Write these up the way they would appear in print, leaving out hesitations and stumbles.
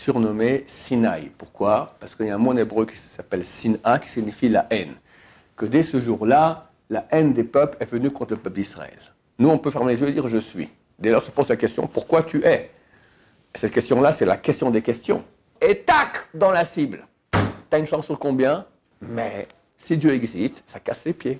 surnommé Sinaï. Pourquoi? Parce qu'il y a un mot en hébreu qui s'appelle Sina, qui signifie la haine. Que dès ce jour-là, la haine des peuples est venue contre le peuple d'Israël. Nous, on peut fermer les yeux et dire « je suis ». Dès lors se pose la question « pourquoi tu es ?» Cette question-là, c'est la question des questions. Et tac, dans la cible. T'as une chance sur combien? Mais si Dieu existe, ça casse les pieds.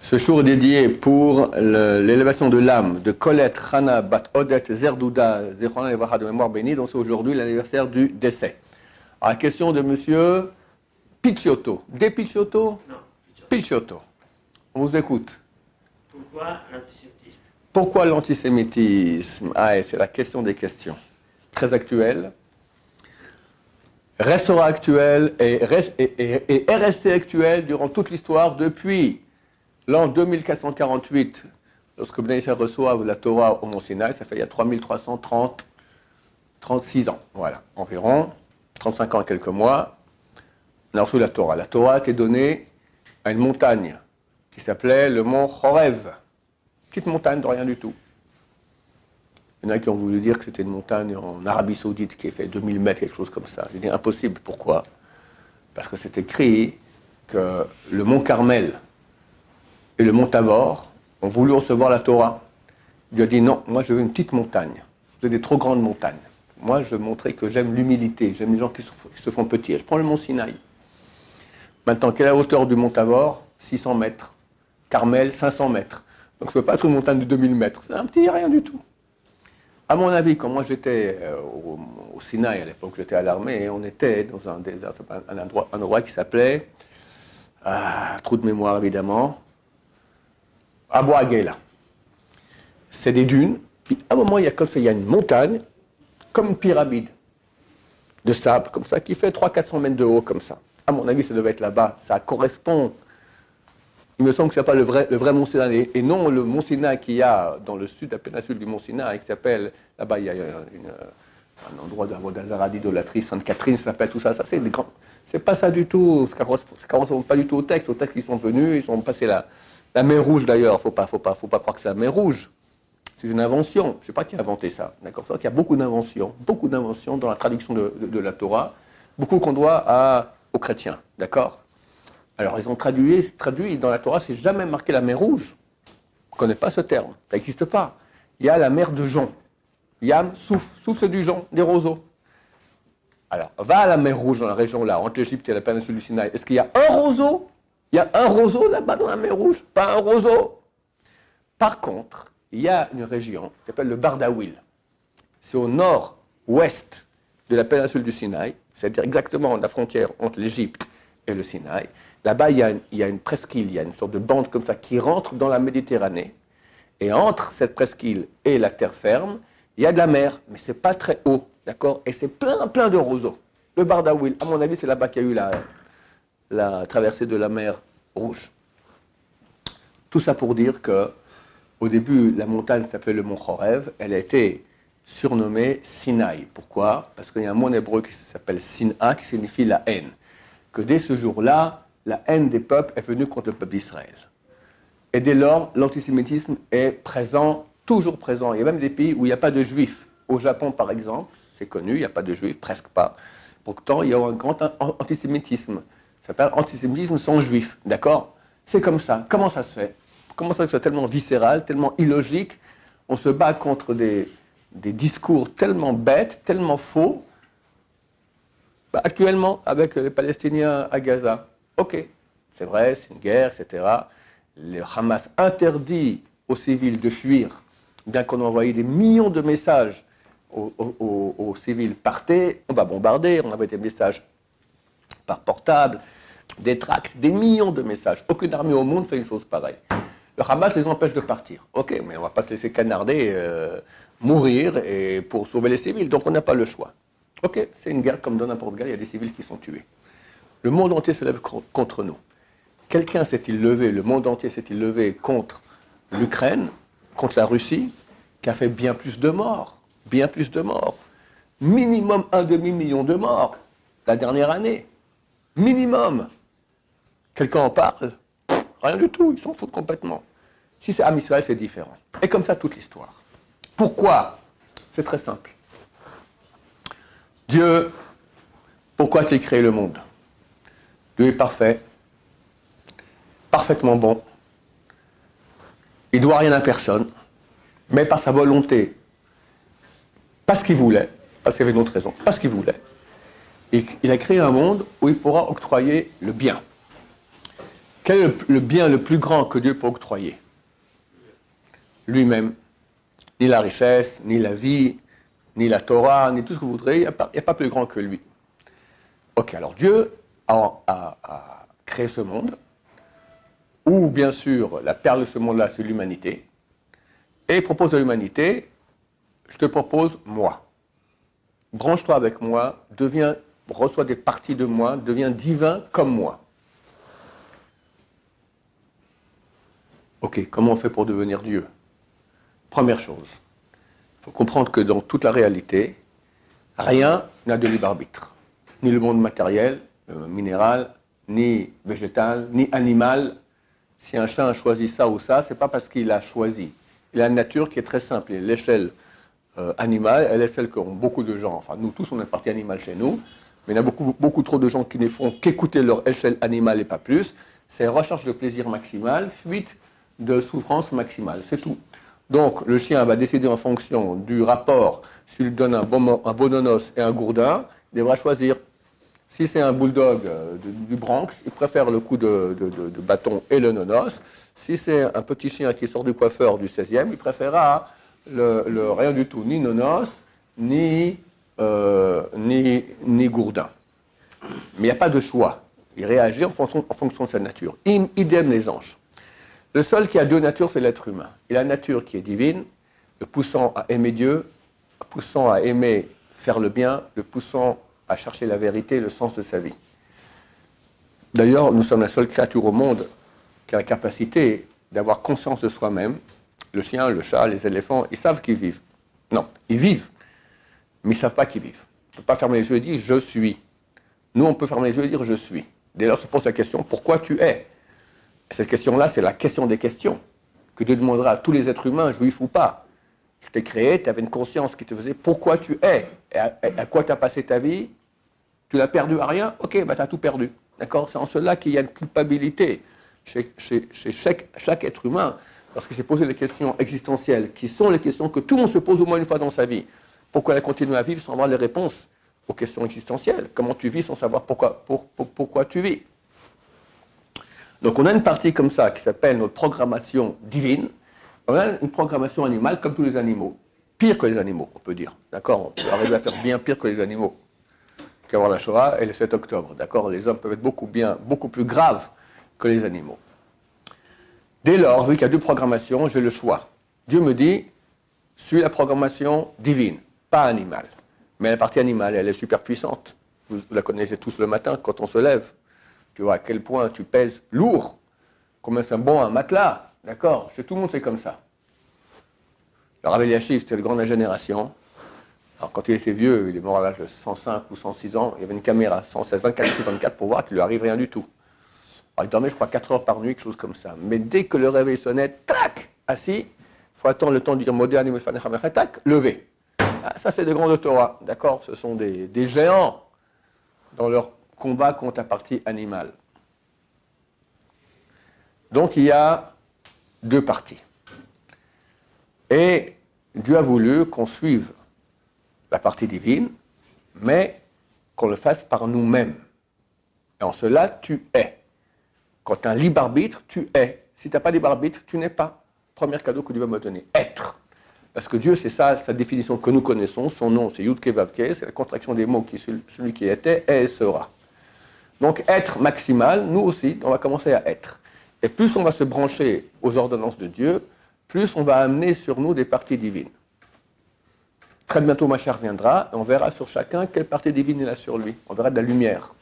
Ce jour est dédié pour l'élévation de l'âme de Colette Hana Bat Odet Zerdouda, Zechron Levacha de mémoire bénie, dont c'est aujourd'hui l'anniversaire du décès. Alors, la question de monsieur Picciotto. Des Picciotto? Non, Picciotto. On vous écoute. Pourquoi l'antisémitisme? Pourquoi l'antisémitisme? Ah, c'est la question des questions. Très actuelle. Restera actuelle et est restée actuelle durant toute l'histoire depuis l'an 2448, lorsque Bnei Israël reçoivent la Torah au Mont Sinaï. Ça fait il y a 36 ans, voilà, environ, 35 ans et quelques mois, on a reçu la Torah. La Torah a été donnée à une montagne qui s'appelait le mont Chorev. Petite montagne de rien du tout. Il y en a qui ont voulu dire que c'était une montagne en Arabie Saoudite qui fait 2000 mètres, quelque chose comme ça. Je dis impossible. Pourquoi? Parce que c'est écrit que le mont Carmel et le mont Tabor ont voulu recevoir la Torah. Dieu a dit non, moi je veux une petite montagne. Vous avez des trop grandes montagnes. Moi je veux montrer que j'aime l'humilité, j'aime les gens qui se font petits. Je prends le mont Sinaï. Maintenant, quelle est la hauteur du mont Tabor? 600 mètres. Carmel, 500 mètres. Donc ça ne peut pas être une montagne de 2000 mètres. C'est un petit rien du tout. À mon avis, quand moi j'étais au Sinaï, à l'époque j'étais à l'armée, on était dans un endroit qui s'appelait, trou de mémoire évidemment, Abu Agela. C'est des dunes, puis à un moment il y a comme ça, il y a une montagne, comme une pyramide de sable, comme ça, qui fait 300-400 mètres de haut, comme ça. À mon avis, ça devait être là-bas. Ça correspond. Il me semble que ce n'est pas le vrai Mont Sinaï, et non le Mont Sinaï qu'il y a dans le sud de la péninsule du Mont Sinaï, qui s'appelle, là-bas il y a un endroit d'Avodazara, d'idolâtrie, Sainte-Catherine, ça s'appelle tout ça. Ça c'est des grands. C'est pas ça du tout, ça ne correspond pas du tout au texte. Au texte, ils sont venus, ils ont passé la mer Rouge d'ailleurs, faut pas croire que c'est la mer Rouge. C'est une invention. Je ne sais pas qui a inventé ça. D'accord. Il y a beaucoup d'inventions dans la traduction de la Torah, beaucoup qu'on doit aux chrétiens. D'accord. Alors, ils ont traduit dans la Torah, c'est jamais marqué la mer Rouge. On ne connaît pas ce terme, ça n'existe pas. Il y a la mer de Jonc. Yam, Souf, c'est du jonc, des roseaux. Alors, va à la mer Rouge, dans la région là, entre l'Égypte et la péninsule du Sinaï. Est-ce qu'il y a un roseau? Il y a un roseau là-bas dans la mer Rouge? Pas un roseau. Par contre, il y a une région qui s'appelle le Bardaouil. C'est au nord-ouest de la péninsule du Sinaï, c'est-à-dire exactement la frontière entre l'Égypte et le Sinaï. Là-bas, il y a une presqu'île, il y a une sorte de bande comme ça qui rentre dans la Méditerranée. Et entre cette presqu'île et la terre ferme, il y a de la mer, mais ce n'est pas très haut, d'accord? Et c'est plein de roseaux. Le Bardaouil, à mon avis, c'est là-bas qu'il y a eu la traversée de la mer Rouge. Tout ça pour dire que, au début, la montagne s'appelait le mont Chorev. Elle a été surnommée Sinaï. Pourquoi? Parce qu'il y a un mot en hébreu qui s'appelle Sina, qui signifie la haine. Que dès ce jour-là, la haine des peuples est venue contre le peuple d'Israël. Et dès lors, l'antisémitisme est présent, toujours présent. Il y a même des pays où il n'y a pas de juifs. Au Japon, par exemple, c'est connu, il n'y a pas de juifs, presque pas. Pourtant, il y a un grand antisémitisme. Ça s'appelle antisémitisme sans juifs, d'accord? C'est comme ça. Comment ça se fait? Comment ça se fait que c'est tellement viscéral, tellement illogique? On se bat contre des discours tellement bêtes, tellement faux. Actuellement, avec les Palestiniens à Gaza, ok, c'est vrai, c'est une guerre, etc. Le Hamas interdit aux civils de fuir, bien qu'on a envoyé des millions de messages aux civils. Partez, on va bombarder, on envoie des messages par portable, des tracts, des millions de messages. Aucune armée au monde fait une chose pareille. Le Hamas les empêche de partir. Ok, mais on ne va pas se laisser canarder, mourir pour sauver les civils, donc on n'a pas le choix. Ok, c'est une guerre comme dans n'importe quelle guerre, il y a des civils qui sont tués. Le monde entier se lève contre nous. Quelqu'un s'est-il levé, le monde entier s'est-il levé contre l'Ukraine, contre la Russie, qui a fait bien plus de morts, Minimum 1 demi-million de morts la dernière année. Minimum. Quelqu'un en parle? Rien du tout, ils s'en foutent complètement. Si c'est Am Israël, c'est différent. Et comme ça, toute l'histoire. Pourquoi? C'est très simple. Dieu, pourquoi a-t-il créé le monde? Dieu est parfait, parfaitement bon. Il ne doit rien à personne, mais par sa volonté, parce qu'il voulait, parce qu'il y avait une autre raison, parce qu'il voulait, il a créé un monde où il pourra octroyer le bien. Quel est le bien le plus grand que Dieu peut octroyer? Lui-même. Ni la richesse, ni la vie, ni la Torah, ni tout ce que vous voudrez, il n'y a pas plus grand que lui. Ok, alors Dieu a créé ce monde, où bien sûr la perle de ce monde-là, c'est l'humanité, et il propose à l'humanité, je te propose moi. Branche-toi avec moi, reçois des parties de moi, deviens divin comme moi. Ok, comment on fait pour devenir Dieu? Première chose, il faut comprendre que dans toute la réalité, rien n'a de libre arbitre. Ni le monde matériel, minéral, ni végétal, ni animal. Si un chat a choisi ça ou ça, ce n'est pas parce qu'il a choisi. Il a une nature qui est très simple. L'échelle animale, elle est celle qu'ont beaucoup de gens. Enfin, nous tous, on est partie animale chez nous, mais il y a beaucoup trop de gens qui ne font qu'écouter leur échelle animale et pas plus. C'est recherche de plaisir maximal, fuite de souffrance maximale, c'est tout. Donc, le chien va décider en fonction du rapport, s'il lui donne un bononos et un gourdin, il devra choisir. Si c'est un bulldog du Bronx, il préfère le coup de bâton et le nonos. Si c'est un petit chien qui sort du coiffeur du 16e, il préférera le rien du tout, ni nonos, ni gourdin. Mais il n'y a pas de choix. Il réagit en fonction de sa nature. Idem les anges. Le seul qui a deux natures, c'est l'être humain. Il a la nature qui est divine, le poussant à aimer Dieu, le poussant à aimer faire le bien, le poussant à chercher la vérité et le sens de sa vie. D'ailleurs, nous sommes la seule créature au monde qui a la capacité d'avoir conscience de soi-même. Le chien, le chat, les éléphants, ils savent qu'ils vivent. Non, ils vivent, mais ils ne savent pas qu'ils vivent. On ne peut pas fermer les yeux et dire « je suis ». Nous, on peut fermer les yeux et dire « je suis ». Dès lors se pose la question « pourquoi tu es ?» Cette question-là, c'est la question des questions que Dieu demandera à tous les êtres humains, juifs ou pas. Je t'ai créé, tu avais une conscience qui te faisait pourquoi tu es, et à quoi tu as passé ta vie, tu l'as perdu à rien, ok, bah tu as tout perdu. D'accord? C'est en cela qu'il y a une culpabilité chez chaque être humain, parce qu'il s'est posé des questions existentielles, qui sont les questions que tout le monde se pose au moins une fois dans sa vie. Pourquoi elle continue à vivre sans avoir les réponses aux questions existentielles? Comment tu vis sans savoir pourquoi tu vis? Donc on a une partie comme ça qui s'appelle notre programmation divine. On a une programmation animale comme tous les animaux. Pire que les animaux, on peut dire. D'accord? On peut arriver à faire bien pire que les animaux. Qu'avoir la Shoah et le 7 octobre. D'accord? Les hommes peuvent être beaucoup plus graves que les animaux. Dès lors, vu qu'il y a deux programmations, j'ai le choix. Dieu me dit, suis la programmation divine, pas animale. Mais la partie animale, elle est super puissante. Vous la connaissez tous le matin quand on se lève. Tu vois à quel point tu pèses lourd, combien c'est bon un matelas, d'accord? Chez tout le monde c'est comme ça. Le Rav Eliashiv, c'était le grand de la génération. Alors quand il était vieux, il est mort à l'âge de 105 ou 106 ans, il y avait une caméra 116, 24 pour voir qu'il ne lui arrive rien du tout. Alors il dormait je crois 4 heures par nuit, quelque chose comme ça. Mais dès que le réveil sonnait, tac, assis, il faut attendre le temps de dire moderne, tac, levé. Ah, ça c'est des grands de Torah, d'accord? Ce sont des géants dans leur combat contre la partie animale. Donc il y a deux parties. Et Dieu a voulu qu'on suive la partie divine, mais qu'on le fasse par nous-mêmes. Et en cela, tu es. Quand tu as un libre arbitre, tu es. Si tu n'as pas de libre arbitre, tu n'es pas. Premier cadeau que Dieu va me donner, être. Parce que Dieu, c'est ça, sa définition que nous connaissons. Son nom, c'est Yud Ke Vav Ke, c'est la contraction des mots qui celui qui était, est et sera. Donc, être maximal, nous aussi, on va commencer à être. Et plus on va se brancher aux ordonnances de Dieu, plus on va amener sur nous des parties divines. Très bientôt, ma chère viendra, et on verra sur chacun quelle partie divine il a sur lui. On verra de la lumière.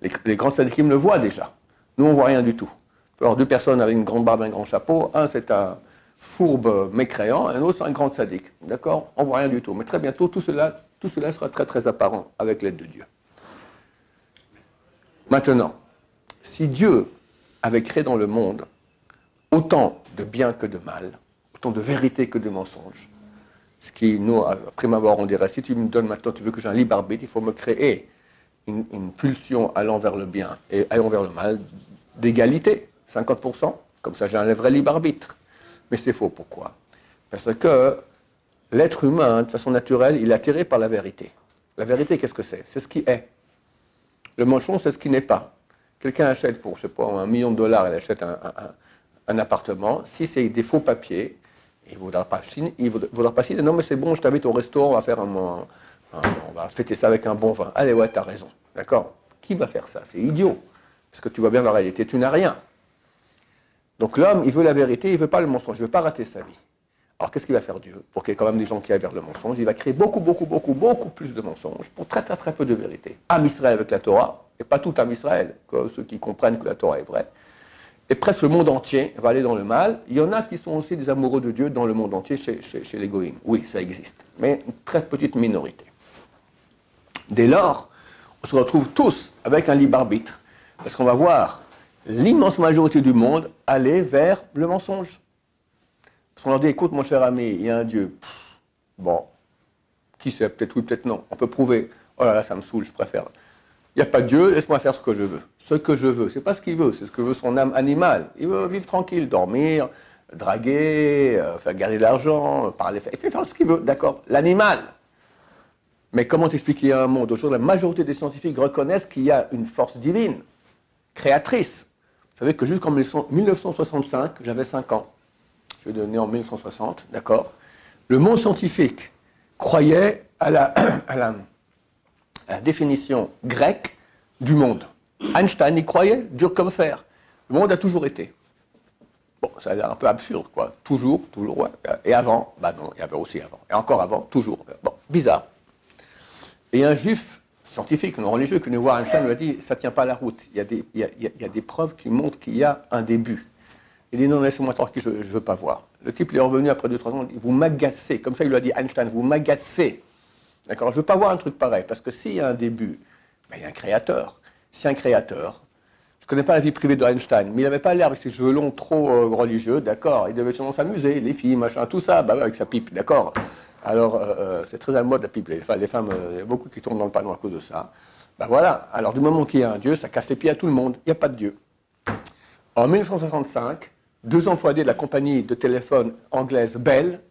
Les grands tzadikim le voient déjà. Nous, on ne voit rien du tout. Il peut y avoir deux personnes avec une grande barbe et un grand chapeau. Un, c'est un fourbe mécréant, et un autre, c'est un grand tzaddik. D'accord? On ne voit rien du tout. Mais très bientôt, tout cela sera très, très apparent avec l'aide de Dieu. Maintenant, si Dieu avait créé dans le monde autant de bien que de mal, autant de vérité que de mensonges. Ce qui, nous, à prime abord, on dirait, si tu me donnes maintenant, tu veux que j'ai un libre arbitre, il faut me créer une pulsion allant vers le bien et allant vers le mal, d'égalité, 50%, comme ça j'ai un vrai libre arbitre. Mais c'est faux, pourquoi? Parce que l'être humain, de façon naturelle, il est attiré par la vérité. La vérité, qu'est-ce que c'est? C'est ce qui est. Le mensonge, c'est ce qui n'est pas. Quelqu'un achète pour, je sais pas, $1 million, il achète un appartement. Si c'est des faux papiers, il ne voudra pas signer. Non, mais c'est bon, je t'invite au resto, on va fêter ça avec un bon vin. Allez, ouais, t'as raison. D'accord? Qui va faire ça? C'est idiot. Parce que tu vois bien la réalité, tu n'as rien. Donc l'homme, il veut la vérité, il ne veut pas le mensonge, il ne veut pas rater sa vie. Alors qu'est-ce qu'il va faire Dieu? Pour qu'il y ait quand même des gens qui aillent vers le mensonge, il va créer beaucoup plus de mensonges pour très peu de vérité. Am Israël avec la Torah, et pas tout Am Israël, que ceux qui comprennent que la Torah est vraie. Et presque le monde entier va aller dans le mal. Il y en a qui sont aussi des amoureux de Dieu dans le monde entier, chez les goïms. Oui, ça existe, mais une très petite minorité. Dès lors, on se retrouve tous avec un libre arbitre, parce qu'on va voir l'immense majorité du monde aller vers le mensonge. Parce qu'on leur dit, écoute mon cher ami, il y a un Dieu. Bon, qui sait, peut-être oui, peut-être non. On peut prouver. Oh là là, ça me saoule, je préfère. Il n'y a pas de Dieu, laisse-moi faire ce que je veux. Ce que je veux, c'est pas ce qu'il veut, c'est ce que veut son âme animale. Il veut vivre tranquille, dormir, draguer, faire garder de l'argent, parler, il fait faire ce qu'il veut, d'accord. L'animal. Mais comment t'expliquer un monde? Aujourd'hui, la majorité des scientifiques reconnaissent qu'il y a une force divine, créatrice. Vous savez que jusqu'en 1965, j'avais 5 ans. Je suis né en 1960, d'accord. Le monde scientifique croyait à la définition grecque du monde. Einstein y croyait, dur comme fer. Le monde a toujours été. Bon, ça a l'air un peu absurde, quoi. Toujours, ouais. Et avant, bah non, il y avait aussi avant. Et encore avant, toujours. Bon, bizarre. Et un juif scientifique, non religieux, qui nous voit Einstein, lui a dit, ça ne tient pas la route. Il y a des preuves qui montrent qu'il y a un début. Il dit, non, laissez-moi tranquille, je ne veux pas voir. Le type, il est revenu après 2-3 ans, il dit, vous m'agacez. Comme ça, il lui a dit, Einstein, vous m'agacez. D'accord, je ne veux pas voir un truc pareil, parce que s'il y a un début, ben, il y a un créateur. S'il y a un créateur, je ne connais pas la vie privée d'Einstein, mais il n'avait pas l'air avec ses cheveux longs trop religieux, d'accord. Il devait sûrement s'amuser, les filles, machin, tout ça, bah, avec sa pipe, d'accord. Alors, c'est très à la mode la pipe. Les femmes, il y a beaucoup qui tombent dans le panneau à cause de ça. Ben voilà, alors du moment qu'il y a un Dieu, ça casse les pieds à tout le monde, il n'y a pas de Dieu. En 1965, 2 employés de la compagnie de téléphone anglaise Bell,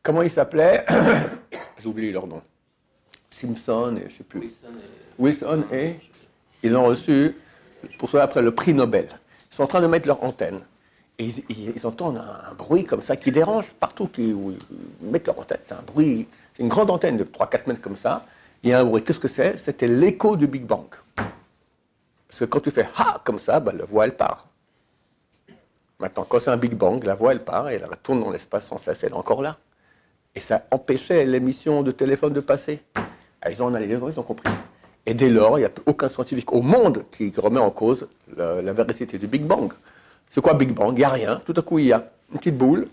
comment ils s'appelaient? J'ai oublié leur nom. Simpson et je ne sais plus. Wilson et ils l'ont reçu pour cela après le prix Nobel. Ils sont en train de mettre leur antenne. Et ils entendent un bruit comme ça qui dérange partout où ils mettent leur antenne. C'est un bruit, c'est une grande antenne de 3-4 mètres comme ça. Il y a un bruit. Qu'est-ce que c'est? C'était l'écho du Big Bang. Parce que quand tu fais « ha » comme ça, ben, la voix elle part. Maintenant, quand c'est un Big Bang, la voix elle part et elle retourne dans l'espace sans cesse, elle est encore là. Et ça empêchait l'émission de téléphone de passer. Ils ont analysé, ils ont compris. Et dès lors, il n'y a aucun scientifique au monde qui remet en cause la véracité du Big Bang. C'est quoi Big Bang? Il n'y a rien. Tout à coup, il y a une petite boule.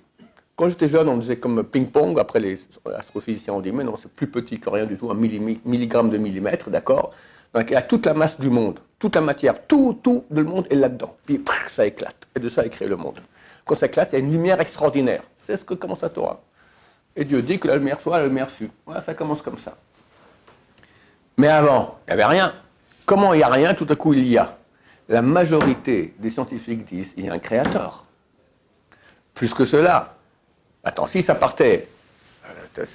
Quand j'étais jeune, on disait comme ping-pong. Après, les astrophysiciens ont dit, mais non, c'est plus petit que rien du tout, 1 milligramme de millimètre, d'accord? Donc, il y a toute la masse du monde, toute la matière, tout le monde est là-dedans. Puis, ça éclate. Et de ça est créé le monde. Quand ça éclate, il y a une lumière extraordinaire. C'est ce que commence la Torah. Et Dieu dit que la lumière soit, la lumière fut. Voilà, ça commence comme ça. Mais avant, il n'y avait rien. Comment il n'y a rien, tout à coup, il y a? La majorité des scientifiques disent qu'il y a un créateur. Plus que cela. Attends, si ça partait,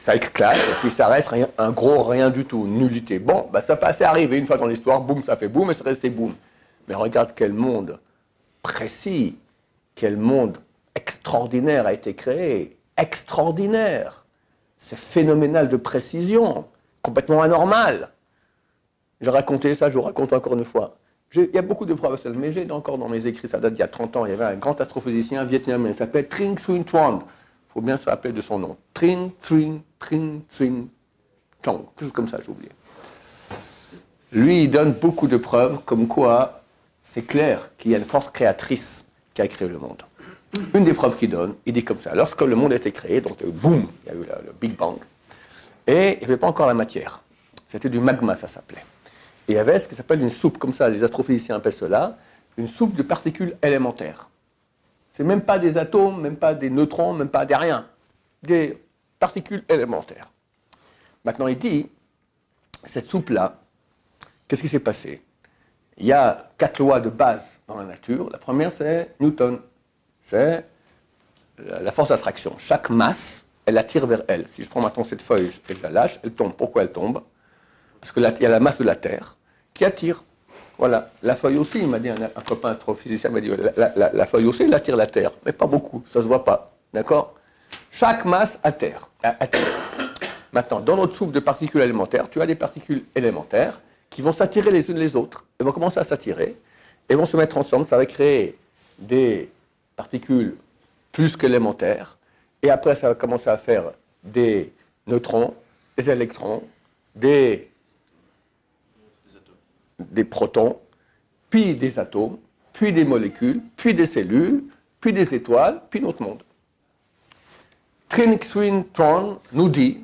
ça éclate, et puis ça reste rien, un gros rien du tout, nullité. Bon, bah, ça passait arriver une fois dans l'histoire, boum, ça fait boum, et ça restait boum. Mais regarde quel monde précis, quel monde extraordinaire a été créé. Extraordinaire. C'est phénoménal de précision, complètement anormal. J'ai raconté ça, je vous raconte encore une fois. Il y a beaucoup de preuves, mais j'ai encore dans mes écrits, ça date d'il y a 30 ans, il y avait un grand astrophysicien vietnamien, il s'appelle Trinh Xuyen Truong. Il faut bien se rappeler de son nom. Trinh Xuyen Truong, quelque chose comme ça, j'ai oublié. Lui, il donne beaucoup de preuves, comme quoi c'est clair qu'il y a une force créatrice qui a créé le monde. Une des preuves qu'il donne, il dit comme ça, lorsque le monde a été créé, donc boum, il y a eu le Big Bang, et il n'y avait pas encore la matière. C'était du magma, ça s'appelait. Et il y avait ce qui s'appelle une soupe, comme ça, les astrophysiciens appellent cela, une soupe de particules élémentaires. C'est même pas des atomes, même pas des neutrons, même pas des rien. Des particules élémentaires. Maintenant, il dit, cette soupe-là, qu'est-ce qui s'est passé? Il y a 4 lois de base dans la nature. La première, c'est Newton. C'est la force d'attraction. Chaque masse, elle attire vers elle. Si je prends maintenant cette feuille et je la lâche, elle tombe. Pourquoi elle tombe? Parce qu'il y a la masse de la Terre qui attire. Voilà. La feuille aussi, il m'a dit, un copain astrophysicien m'a dit, la feuille aussi, elle attire la Terre. Mais pas beaucoup, ça ne se voit pas. D'accord? Chaque masse attire. Maintenant, dans notre soupe de particules élémentaires, tu as des particules élémentaires qui vont s'attirer les unes les autres. Elles vont commencer à s'attirer et vont se mettre ensemble. Ça va créer des particules plus qu'élémentaires. Et après, ça va commencer à faire des neutrons, des électrons, des protons, puis des atomes, puis des molécules, puis des cellules, puis des étoiles, puis notre monde. Trinh Xuyen Tran nous dit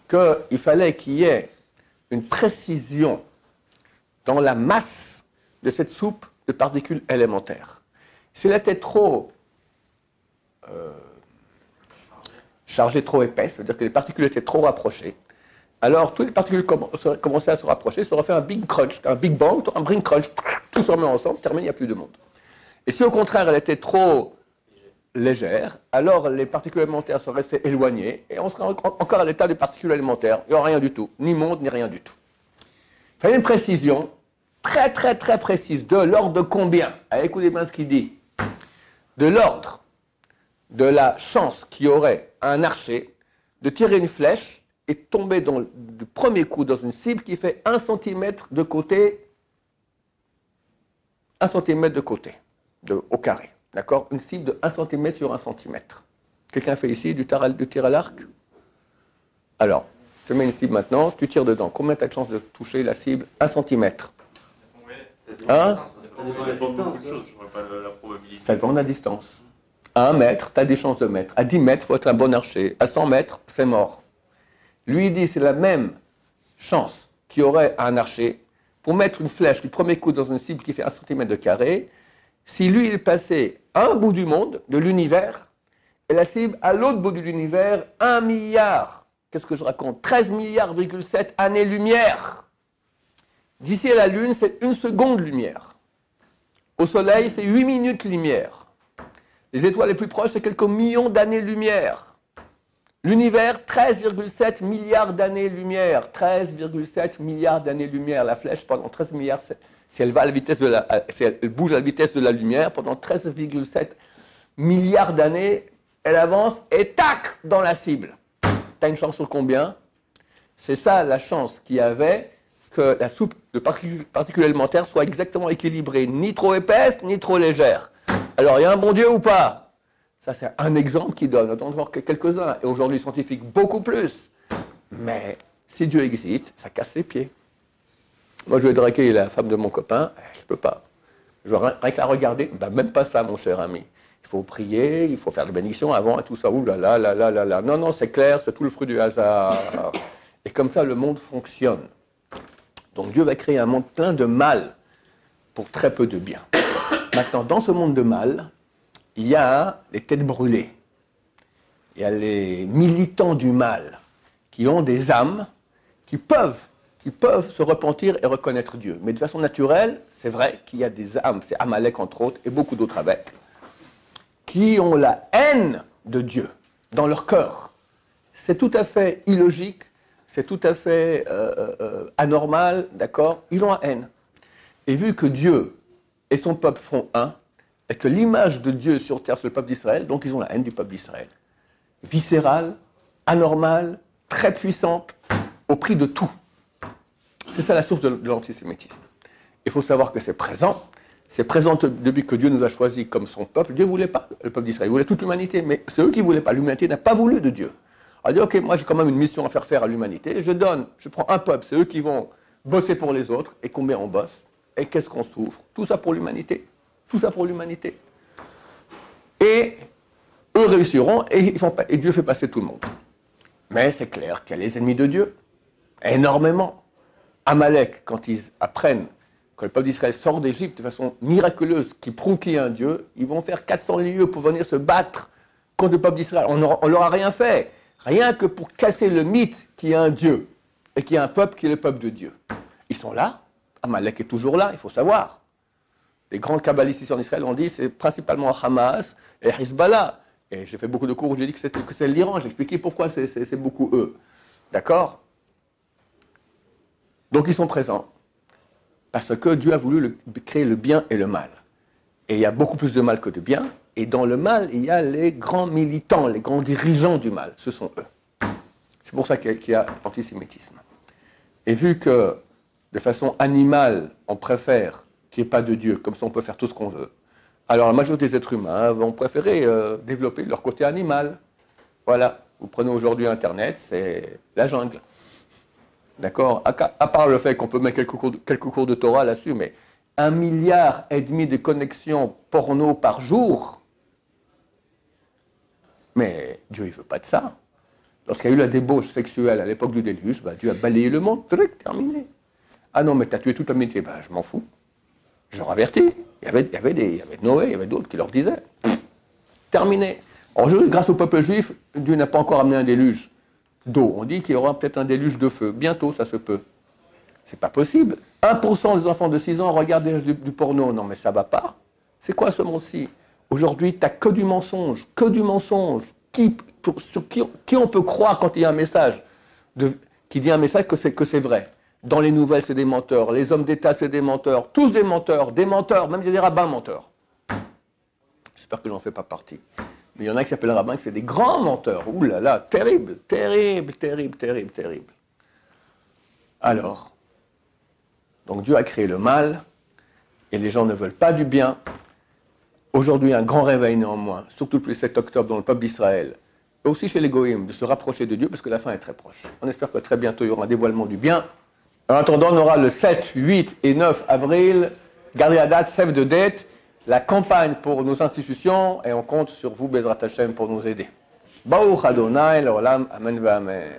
qu'il fallait qu'il y ait une précision dans la masse de cette soupe de particules élémentaires. Si elle était trop chargée, trop épaisse, c'est-à-dire que les particules étaient trop rapprochées, alors toutes les particules commençaient à se rapprocher, ça aurait fait un big crunch, un big bang, un bring crunch, tout se remet ensemble, terminé, il n'y a plus de monde. Et si au contraire elle était trop légère, alors les particules élémentaires seraient restées éloignées et on serait encore à l'état des particules élémentaires. Il n'y aurait rien du tout, ni monde, ni rien du tout. Il fallait une précision très précise, de l'ordre de combien? Allez, écoutez bien ce qu'il dit. De l'ordre de la chance qu'il y aurait à un archer de tirer une flèche et tomber du premier coup dans une cible qui fait 1 cm de côté, 1 cm de côté, au carré. D'accord? Une cible de 1 cm sur 1 cm. Quelqu'un fait ici du tir à l'arc? Alors, je te mets une cible maintenant, tu tires dedans. Combien tu as de chance de toucher la cible? 1 cm. Hein? Ça dépend de la distance. À 1 mètre, tu as des chances de mettre. À 10 mètres, il faut être un bon archer. À 100 mètres, c'est mort. Lui, il dit c'est la même chance qu'il y aurait à un archer pour mettre une flèche du premier coup dans une cible qui fait 1 cm de carré. Si lui, il est passé à un bout du monde, de l'univers, et la cible à l'autre bout de l'univers, 1 milliard, qu'est-ce que je raconte? 13 milliards,7 années-lumière. D'ici à la Lune, c'est 1 seconde-lumière. Au Soleil, c'est 8 minutes-lumière. Les étoiles les plus proches, c'est quelques millions d'années-lumière. L'univers, 13,7 milliards d'années-lumière. 13,7 milliards d'années-lumière. La flèche, pendant 13 milliards, si elle bouge à la vitesse de la lumière, pendant 13,7 milliards d'années, elle avance et tac, dans la cible. Tu as une chance sur combien? C'est ça la chance qu'il y avait que la soupe de particules élémentaires soit exactement équilibrée, ni trop épaisse, ni trop légère. Alors, il y a un bon Dieu ou pas? Ça, c'est un exemple qui donne. On en voir quelques-uns. Et aujourd'hui, scientifiques, beaucoup plus. Mais si Dieu existe, ça casse les pieds. Moi, je vais draguer la femme de mon copain. Je ne peux pas. Je veux rien que la regarder. Ben, même pas ça, mon cher ami. Il faut prier, il faut faire la bénédiction avant et tout ça. Ouh là là là là là là. Non, non, c'est clair, c'est tout le fruit du hasard. Et comme ça, le monde fonctionne. Donc, Dieu va créer un monde plein de mal pour très peu de bien. Maintenant, dans ce monde de mal, il y a les têtes brûlées. Il y a les militants du mal qui ont des âmes qui peuvent se repentir et reconnaître Dieu. Mais de façon naturelle, c'est vrai qu'il y a des âmes, c'est Amalek entre autres, et beaucoup d'autres avec, qui ont la haine de Dieu dans leur cœur. C'est tout à fait illogique, c'est tout à fait anormal, d'accord? Ils ont la haine. Et vu que Dieu et son peuple font un, et que l'image de Dieu sur terre, c'est le peuple d'Israël, donc ils ont la haine du peuple d'Israël. Viscérale, anormale, très puissante, au prix de tout. C'est ça la source de l'antisémitisme. Il faut savoir que c'est présent depuis que Dieu nous a choisis comme son peuple. Dieu ne voulait pas le peuple d'Israël, il voulait toute l'humanité, mais c'est eux qui ne voulaient pas. L'humanité n'a pas voulu de Dieu. On a dit, ok, moi j'ai quand même une mission à faire à l'humanité, je prends un peuple, c'est eux qui vont bosser pour les autres, et combien on bosse, et qu'est-ce qu'on souffre, tout ça pour l'humanité. Tout ça pour l'humanité. Et eux réussiront et Dieu fait passer tout le monde. Mais c'est clair qu'il y a les ennemis de Dieu. Énormément. Amalek, quand ils apprennent quand le peuple d'Israël sort d'Égypte de façon miraculeuse, qui prouve qu'il y a un Dieu, ils vont faire 400 lieues pour venir se battre contre le peuple d'Israël. On leur a rien fait. Rien que pour casser le mythe qu'il y a un Dieu et qu'il y a un peuple qui est le peuple de Dieu. Ils sont là. Amalek est toujours là, il faut savoir. Les grands kabbalistes ici en Israël ont dit c'est principalement Hamas et Hezbollah. Et j'ai fait beaucoup de cours où j'ai dit que c'était l'Iran. J'ai expliqué pourquoi c'est beaucoup eux. D'accord? Donc ils sont présents. Parce que Dieu a voulu créer le bien et le mal. Et il y a beaucoup plus de mal que de bien. Et dans le mal, il y a les grands militants, les grands dirigeants du mal. Ce sont eux. C'est pour ça qu'il y a l'antisémitisme. Et vu que, de façon animale, on préfère qu'il n'y ait pas de Dieu, comme ça on peut faire tout ce qu'on veut, alors la majorité des êtres humains vont préférer développer leur côté animal. Voilà. Vous prenez aujourd'hui Internet, c'est la jungle. D'accord? À part le fait qu'on peut mettre quelques cours de Torah là-dessus, mais 1,5 milliard de connexions porno par jour. Mais Dieu, il ne veut pas de ça. Lorsqu'il y a eu la débauche sexuelle à l'époque du déluge, Dieu a balayé le monde, terminé. Ah non, mais tu as tué toute l'humanité. Je m'en fous. Je leur avertis. Il y avait Noé, il y avait d'autres qui leur disaient. Terminé. Aujourd'hui, grâce au peuple juif, Dieu n'a pas encore amené un déluge d'eau. On dit qu'il y aura peut-être un déluge de feu. Bientôt, ça se peut. C'est pas possible. 1% des enfants de 6 ans regardent du porno. Non, mais ça va pas. C'est quoi ce monde-ci? Aujourd'hui, tu n'as que du mensonge. Que du mensonge. Sur qui on peut croire quand il y a un message qui dit un message que c'est vrai? Dans les nouvelles, c'est des menteurs. Les hommes d'État, c'est des menteurs. Tous des menteurs, même des rabbins menteurs. J'espère que j'en fais pas partie. Mais il y en a qui s'appellent rabbins, c'est des grands menteurs. Ouh là là, terrible, terrible, terrible, terrible, terrible. Alors, donc Dieu a créé le mal, et les gens ne veulent pas du bien. Aujourd'hui, un grand réveil néanmoins, surtout depuis le 7 octobre dans le peuple d'Israël, et aussi chez les Goïms, de se rapprocher de Dieu, parce que la fin est très proche. On espère que très bientôt, il y aura un dévoilement du bien. En attendant, on aura le 7, 8 et 9 avril, gardez la date, save de date, la campagne pour nos institutions, et on compte sur vous, Bezrat Hashem, pour nous aider. Baruch Adonai, l'olam, amen, amen.